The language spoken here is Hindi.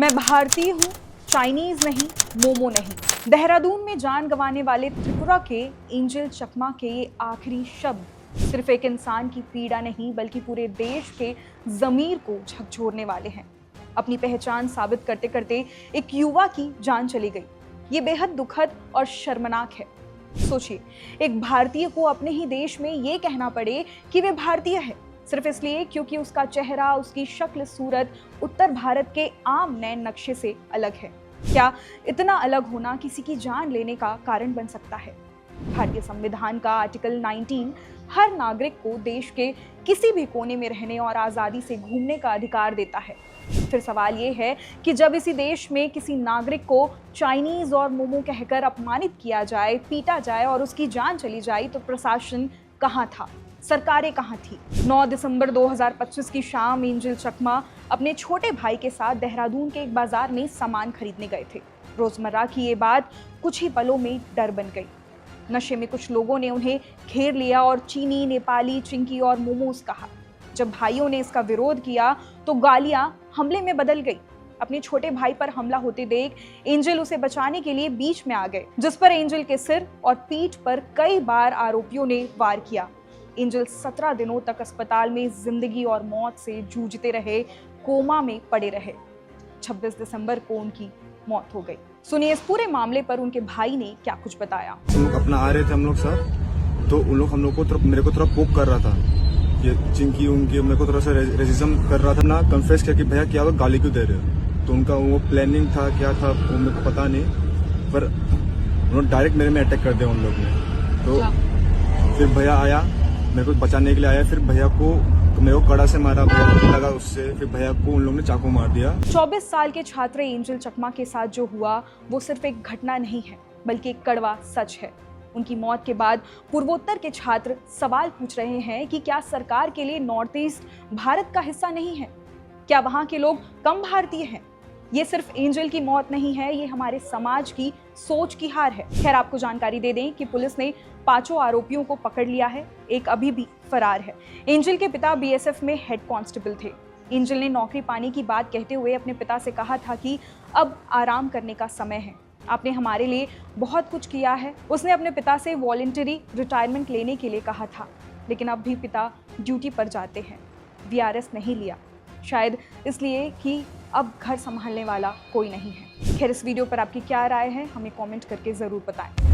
मैं भारतीय हूँ, चाइनीज नहीं, मोमो नहीं। देहरादून में जान गंवाने वाले त्रिपुरा के एंजल चकमा के ये आखिरी शब्द सिर्फ एक इंसान की पीड़ा नहीं बल्कि पूरे देश के ज़मीर को झकझोरने वाले हैं। अपनी पहचान साबित करते करते एक युवा की जान चली गई। ये बेहद दुखद और शर्मनाक है। सोचिए, एक भारतीय को अपने ही देश में ये कहना पड़े कि वे भारतीय है, सिर्फ इसलिए क्योंकि उसका चेहरा, उसकी शक्ल सूरत उत्तर भारत के आम नए नक्शे से अलग है। क्या इतना अलग होना किसी की जान लेने का कारण बन सकता है? भारतीय संविधान का आर्टिकल 19 हर नागरिक को देश के किसी भी कोने में रहने और आज़ादी से घूमने का अधिकार देता है। फिर सवाल ये है कि जब इसी देश में किसी नागरिक को चाइनीज और मोमो कहकर अपमानित किया जाए, पीटा जाए और उसकी जान चली जाए, तो प्रशासन कहाँ था, सरकारें कहाँ थी? 9 दिसंबर 2025 की शाम एंजल चकमा अपने छोटे भाई के साथ देहरादून के एक बाजार में सामान खरीदने गए थे। रोजमर्रा की ये बात कुछ ही पलों में डर बन गई। नशे में कुछ लोगों ने उन्हें घेर लिया और चीनी, नेपाली, चिंकी और मोमोज कहा। जब भाइयों ने इसका विरोध किया तो गालियां हमले में बदल गई। अपने छोटे भाई पर हमला होते देख एंजल उसे बचाने के लिए बीच में आ गए, जिस पर एंजल के सिर और पीठ पर कई बार आरोपियों ने वार किया। एंजल 17 दिनों तक अस्पताल में जिंदगी और मौत से जूझते रहे, कोमा में पड़े रहे। 26 दिसंबर को उनकी मौत हो गई। सुनिए इस पूरे मामले पर उनके भाई ने क्या कुछ बताया। हम लोग अपना आ रहे थे हम लोग सब, तो उन लोग हम लोग को मेरे को थोड़ा पोक कर रहा था, ये चिंकी उनकी मेरे को थोड़ा सा रेसिज्म कर रहा था ना, कन्फेस किया कि भैया क्या वो गाली क्यों दे रहे हो। तो उनका वो प्लानिंग था, क्या था वो मेरे को पता नहीं, पर उन्होंने डायरेक्ट मेरे में अटैक कर दिया उन लोग ने। तो फिर भैया आया, मेरे को बचाने के लिए आया, फिर भैया को मेरे को कड़ा से मारा, भैया को लगा उससे, फिर भैया को उन लोगों ने चाकू मार दिया। 24 साल के छात्र एंजल चकमा के साथ जो हुआ वो सिर्फ एक घटना नहीं है बल्कि एक कड़वा सच है। उनकी मौत के बाद पूर्वोत्तर के छात्र सवाल पूछ रहे हैं कि क्या सरकार के लिए नॉर्थ ईस्ट भारत का हिस्सा नहीं है? क्या वहां के लोग कम भारतीय हैं? ये सिर्फ एंजल की मौत नहीं है, ये हमारे समाज की सोच की हार है। खैर, आपको जानकारी दे दें कि पुलिस ने 5 आरोपियों को पकड़ लिया है, एक अभी भी फरार है। एंजल के पिता बीएसएफ में हेड कांस्टेबल थे। एंजल ने नौकरी पाने की बात कहते हुए अपने पिता से कहा था कि अब आराम करने का समय है, आपने हमारे लिए बहुत कुछ किया है। उसने अपने पिता से वॉलंटरी रिटायरमेंट लेने के लिए कहा था, लेकिन अब भी पिता ड्यूटी पर जाते हैं। वीआरएस नहीं लिया, शायद इसलिए कि अब घर संभालने वाला कोई नहीं है। खैर, इस वीडियो पर आपकी क्या राय है, हमें कमेंट करके ज़रूर बताएं।